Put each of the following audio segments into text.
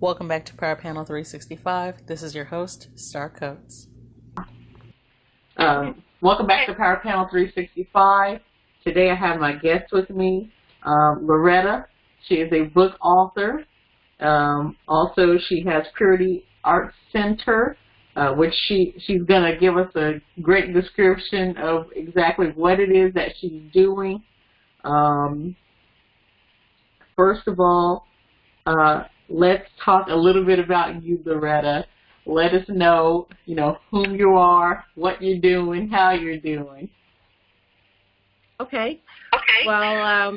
Welcome back to Power Panel 365. This is your host, Star Coates. Welcome back to Power Panel 365. Today I have my guest with me, Loretta. She is a book author. Also, she has Purity Arts Center, which she's going to give us a great description of exactly what it is that she's doing. First of all, let's talk a little bit about you, Loretta. Let us know, whom you are, what you're doing, how you're doing. Okay. Well,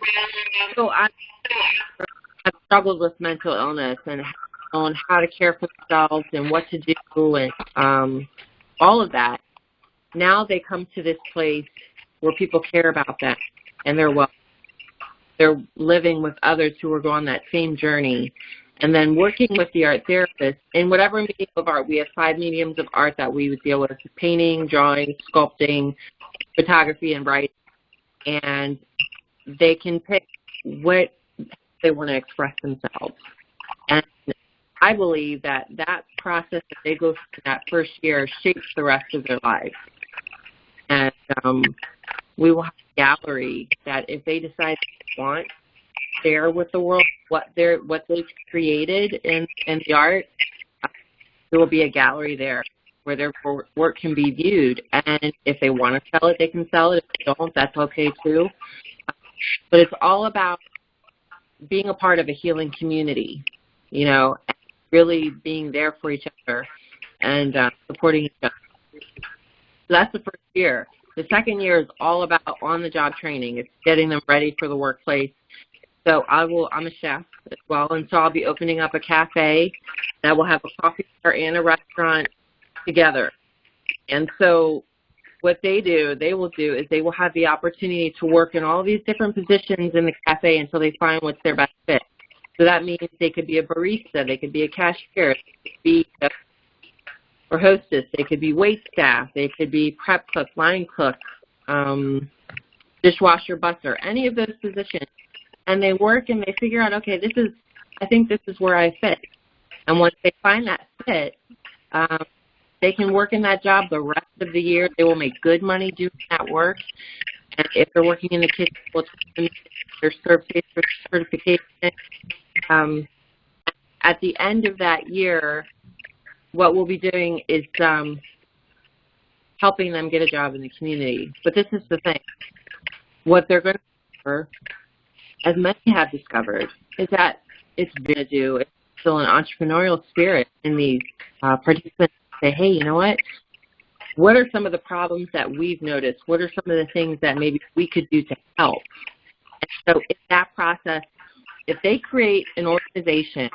so I've struggled with mental illness and on how to care for themselves and what to do and all of that. Now they come to this place where people care about them and they're living with others who are going that same journey. And then working with the art therapist in whatever medium of art. We have 5 mediums of art that we would deal with: painting, drawing, sculpting, photography, and writing. And they can pick what they want to express themselves. And I believe that process that they go through that first year shapes the rest of their lives. And we will have a gallery that if they decide they want to share with the world what they've created in the art, there will be a gallery there where their work can be viewed. And if they want to sell it, they can sell it. If they don't, that's okay too. But it's all about being a part of a healing community, and really being there for each other and supporting each other. So that's the first year. The second year is all about on-the-job training. It's getting them ready for the workplace. So I'm a chef as well, and so I'll be opening up a cafe that will have a coffee bar and a restaurant together. And so what they will do is they will have the opportunity to work in all these different positions in the cafe until they find what's their best fit. So that means they could be a barista, they could be a cashier, they could be or hostess, they could be wait staff, they could be prep cook, line cook, dishwasher, busser, any of those positions. And they work and they figure out, okay, I think this is where I fit. And once they find that fit, they can work in that job the rest of the year. They will make good money doing that work. And if they're working in the kitchen, we'll take their certification. At the end of that year, what we'll be doing is helping them get a job in the community. But this is the thing. What they're going to discover, as many have discovered, is that it's still an entrepreneurial spirit in these participants. Say, hey, you know what are some of the problems that we've noticed? What are some of the things that maybe we could do to help? And so in that process, if they create an organization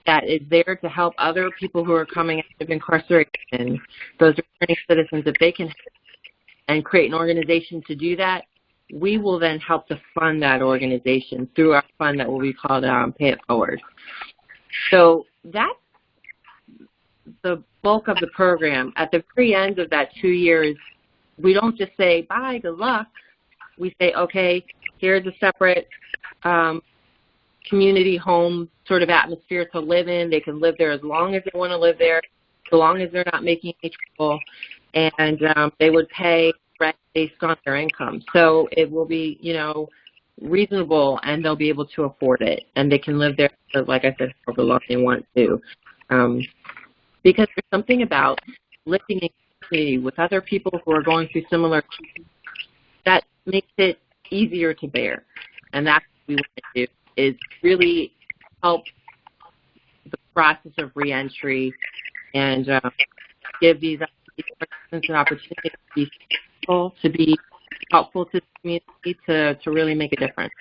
that is there to help other people who are coming out of incarceration, those returning citizens, if they can and create an organization to do that, we will then help to fund that organization through our fund that will be called Pay It Forward. So that's the bulk of the program. At the very end of that 2 years, we don't just say, bye, good luck. We say, okay, here's a separate community home sort of atmosphere to live in. They can live there as long as they want to live there, so long as they're not making any trouble. And they would pay rent based on their income. So it will be, reasonable, and they'll be able to afford it. And they can live there, like I said, for the long they want to. Because there's something about living in a community with other people who are going through similar things that makes it easier to bear. And that's what we want to do, is really help the process of reentry and give these participants an opportunity to be helpful to the community to really make a difference.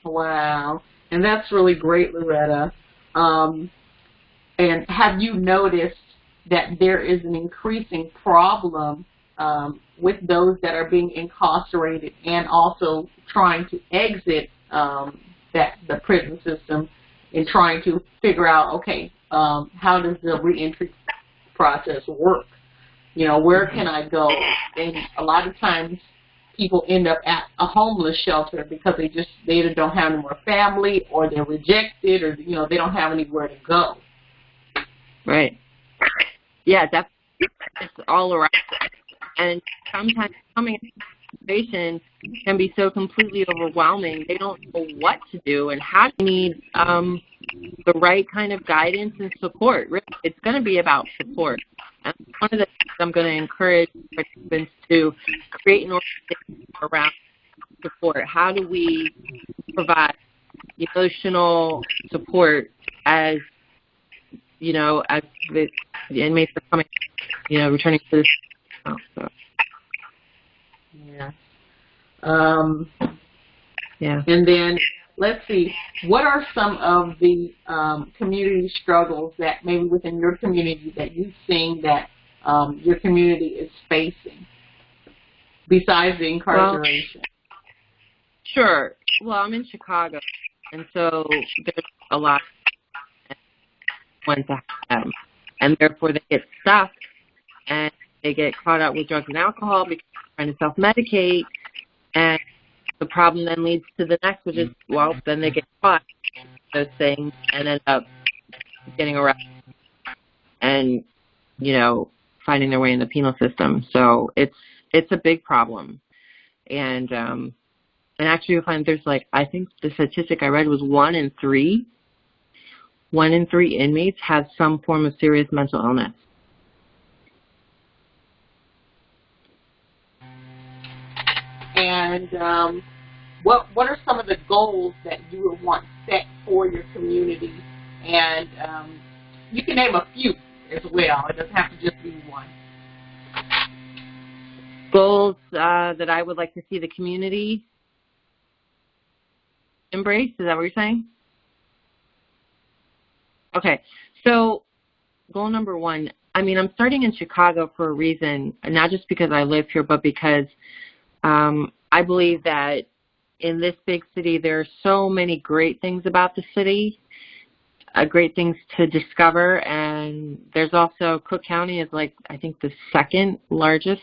Wow. And that's really great, Loretta. And have you noticed that there is an increasing problem with those that are being incarcerated and also trying to exit the prison system and trying to figure out, okay, how does the reentry process work? Where can I go? And a lot of times people end up at a homeless shelter because they either don't have any more family, or they're rejected, or they don't have anywhere to go. Right. Yeah, that's all around. And sometimes coming to situation can be so completely overwhelming. They don't know what to do and how to need the right kind of guidance and support. Really, it's going to be about support. And one of the things I'm going to encourage participants to create an organization around support. How do we provide emotional support as as the inmates are coming, returning to this. So. Yeah. Yeah. And then let's see, what are some of the community struggles that maybe within your community that you've seen that your community is facing besides the incarceration? Sure. Well, I'm in Chicago, and so there's a lot of ones that have them, and therefore they get stuck, and they get caught up with drugs and alcohol because they're trying to self-medicate, and the problem then leads to the next, which is, well, then they get caught those things and end up getting arrested and, finding their way in the penal system. So it's a big problem. And actually you'll find there's I think the statistic I read was 1 in 3 inmates have some form of serious mental illness. And what are some of the goals that you would want set for your community? And you can name a few as well. It doesn't have to just be one. Goals that I would like to see the community embrace? Is that what you're saying? Okay. So goal number 1, I'm starting in Chicago for a reason, not just because I live here, but because I believe that in this big city, there are so many great things about the city, great things to discover. And there's also Cook County is I think the second largest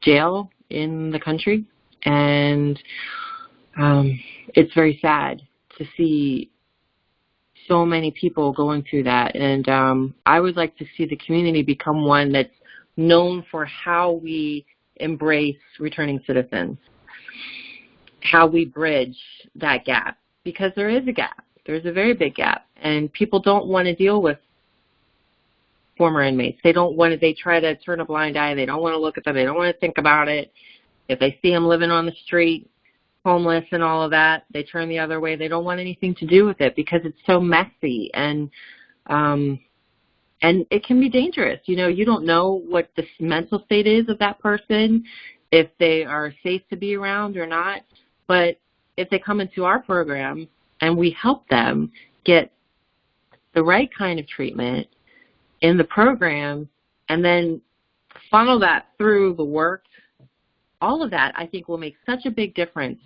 jail in the country. And it's very sad to see so many people going through that. And I would like to see the community become one that's known for how we embrace returning citizens, how we bridge that gap, because there is a gap. There's a very big gap, and people don't want to deal with former inmates. They try to turn a blind eye. They don't want to look at them. They don't want to think about it. If they see them living on the street, homeless and all of that, they turn the other way. They don't want anything to do with it because it's so messy, and it can be dangerous. You don't know what the mental state is of that person, if they are safe to be around or not. But if they come into our program and we help them get the right kind of treatment in the program and then funnel that through the work, all of that I think will make such a big difference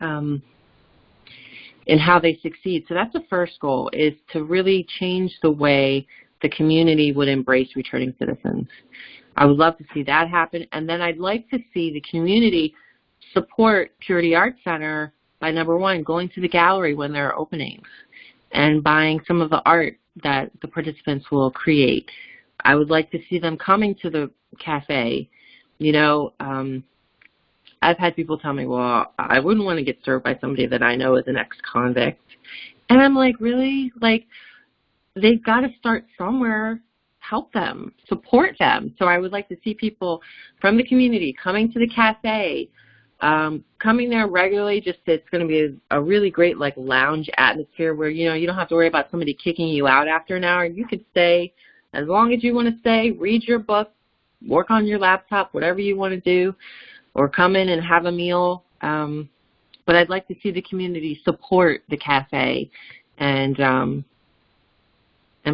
in how they succeed. So that's the first goal, is to really change the way the community would embrace returning citizens. I would love to see that happen. And then I'd like to see the community support Purity Arts Center by, number 1, going to the gallery when there are openings and buying some of the art that the participants will create. I would like to see them coming to the cafe. I've had people tell me, well, I wouldn't want to get served by somebody that I know is an ex-convict. And I'm like, really? They've got to start somewhere. Help them, support them. So I would like to see people from the community coming to the cafe, coming there regularly. It's going to be a really great lounge atmosphere where you don't have to worry about somebody kicking you out after an hour. You could stay as long as you want to stay, read your book, work on your laptop, whatever you want to do, or come in and have a meal. But I'd like to see the community support the cafe and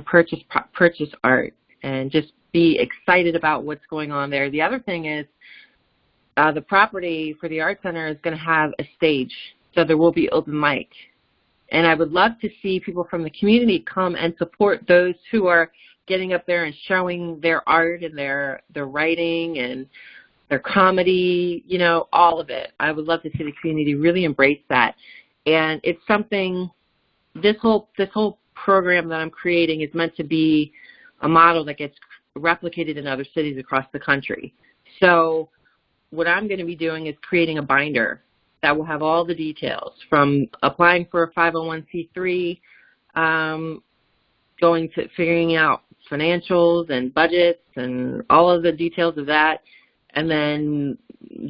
purchase art and just be excited about what's going on there. The other thing is the property for the Art Center is going to have a stage, so there will be open mic. And I would love to see people from the community come and support those who are getting up there and showing their art and their writing and their comedy, you know, all of it. I would love to see the community really embrace that. And it's something, this whole program that I'm creating is meant to be a model that gets replicated in other cities across the country. So what I'm going to be doing is creating a binder that will have all the details, from applying for a 501c3, going to figuring out financials and budgets and all of the details of that, and then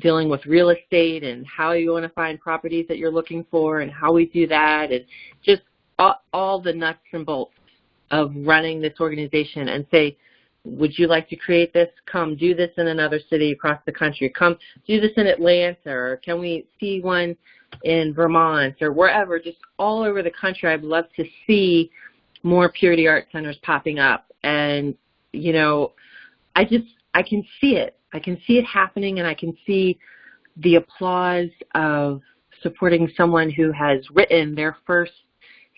dealing with real estate and how you want to find properties that you're looking for and how we do that, and just all the nuts and bolts of running this organization, and say, would you like to create this? Come do this in another city across the country. Come do this in Atlanta, or can we see one in Vermont or wherever, just all over the country. I'd love to see more Purity Art Centers popping up. And, you know, I can see it. I can see it happening, and I can see the applause of supporting someone who has written their first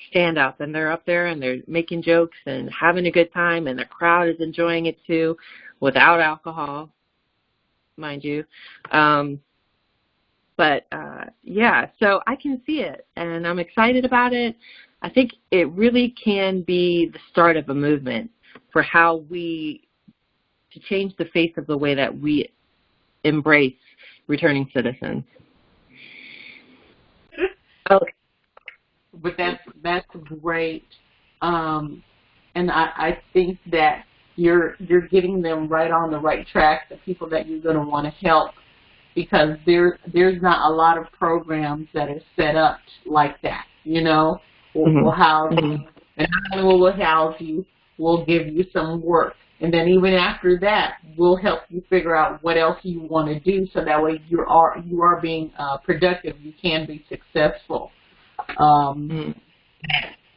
stand-up, and they're up there and they're making jokes and having a good time, and the crowd is enjoying it too, without alcohol, mind you. Yeah, so I can see it, and I'm excited about it. I think it really can be the start of a movement for how to change the face of the way that we embrace returning citizens. Okay. But that's great, and I think that you're getting them right on the right track, the people that you're going to want to help, because there's not a lot of programs that are set up like that. You know, we'll house you, and not only will we house you, we'll give you some work, and then even after that, we'll help you figure out what else you want to do, so that way you are being productive. You can be successful.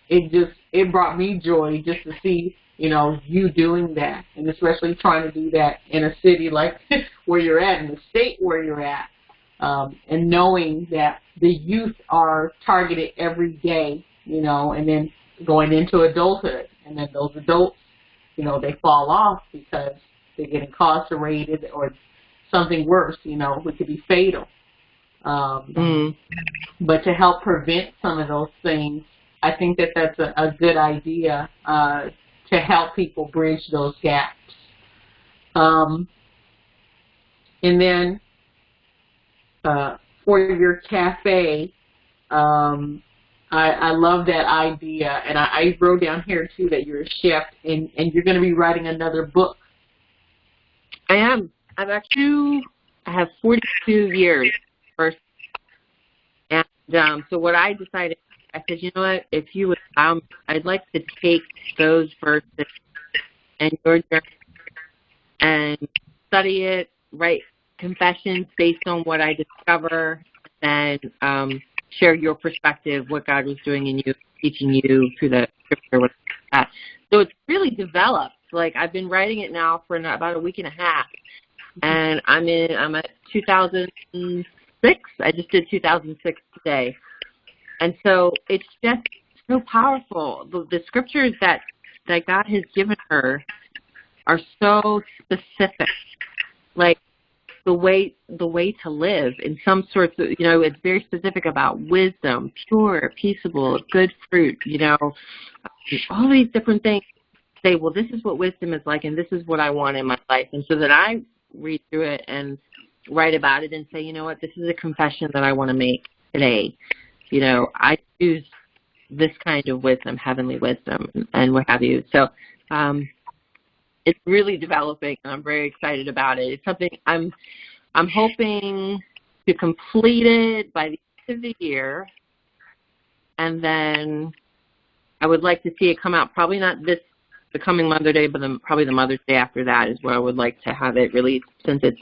It brought me joy just to see, you know, you doing that, and especially trying to do that in a city like where you're at, in the state where you're at, and knowing that the youth are targeted every day, you know, and then going into adulthood, and then those adults, you know, they fall off because they get incarcerated or something worse, you know, which could be fatal. But to help prevent some of those things, I think that that's a good idea to help people bridge those gaps. And then for your cafe, I love that idea, and I wrote down here too that you're a chef, and you're going to be writing another book. I am. I have 42 years first. And so what I decided, I said, you know what, if you would allow me, I'd like to take those verses and your journey and study it, write confessions based on what I discover, and share your perspective, what God was doing in you, teaching you through the scripture, with that. So it's really developed. Like, I've been writing it now for about a week and a half, and I'm at 2006. I just did 2006 today. And so it's just so powerful. The scriptures that God has given her are so specific. Like, the way to live in some sorts of, you know, it's very specific about wisdom, pure, peaceable, good fruit, you know, all these different things. Say, well, this is what wisdom is like, and this is what I want in my life. And so that I read through it and write about it and say, you know what, this is a confession that I want to make today. You know, I choose this kind of wisdom, heavenly wisdom, and what have you. So it's really developing, and I'm very excited about it. It's something I'm hoping to complete it by the end of the year, and then I would like to see it come out, probably not the coming Mother's Day, but probably the Mother's Day after that is where I would like to have it released, since it's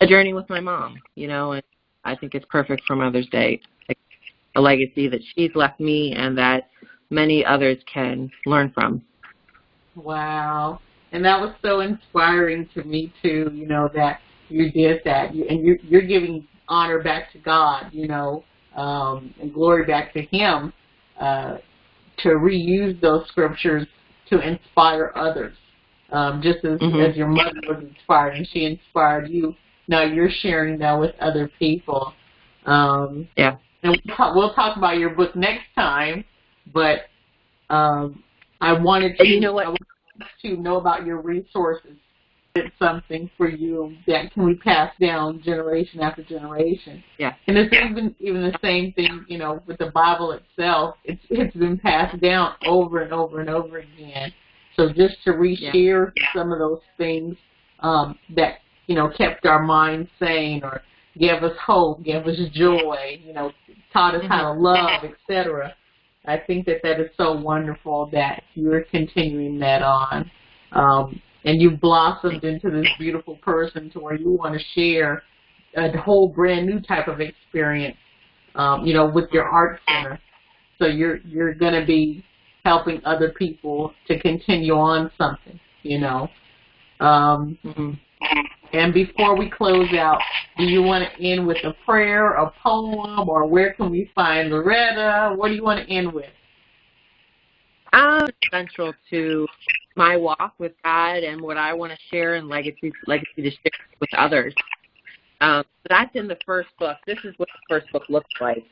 a journey with my mom, you know, and I think it's perfect for Mother's Day, like a legacy that she's left me and that many others can learn from. Wow. And that was so inspiring to me, too, you know, that you did that. And you're giving honor back to God, you know, and glory back to Him, to reuse those scriptures to inspire others. Just as your mother was inspired and she inspired you, now you're sharing that with other people. Yeah. And we'll talk about your book next time, but I wanted to, to know about your resources. It's something for you that can be passed down generation after generation. Yeah. And it's even the same thing, with the Bible itself. It's been passed down over and over and over again. So just to reshare some of those things that, kept our minds sane or gave us hope, gave us joy, taught us how to love, etc. I think that is so wonderful that you're continuing that on. And you've blossomed into this beautiful person to where you want to share a whole brand new type of experience, with your art center. So you're going to be helping other people to continue on something, And before we close out, do you want to end with a prayer, a poem, or where can we find Loretta? What do you want to end with? Central to my walk with God and what I want to share and legacy to share with others. That's in the first book. This is what the first book looks like.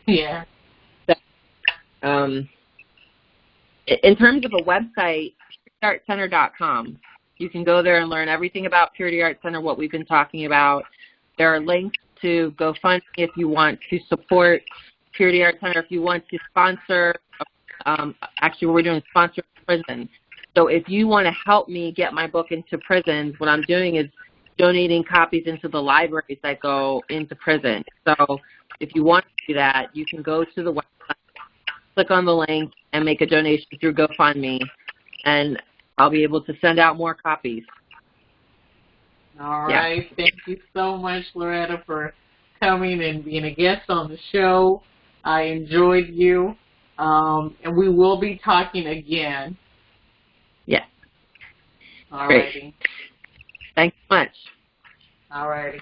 Yeah. So, in terms of a website, purityartcenter.com. You can go there and learn everything about Purity Art Center, what we've been talking about. There are links to GoFundMe if you want to support Purity Art Center, if you want to sponsor. Actually, what we're doing is sponsor prison. So if you want to help me get my book into prisons, what I'm doing is donating copies into the libraries that go into prison. So if you want to do that, you can go to the website, click on the link, and make a donation through GoFundMe, and I'll be able to send out more copies. All right. Yeah. Thank you so much, Loretta, for coming and being a guest on the show. I enjoyed you, and we will be talking again. Yes. All righty. Thanks so much. All righty.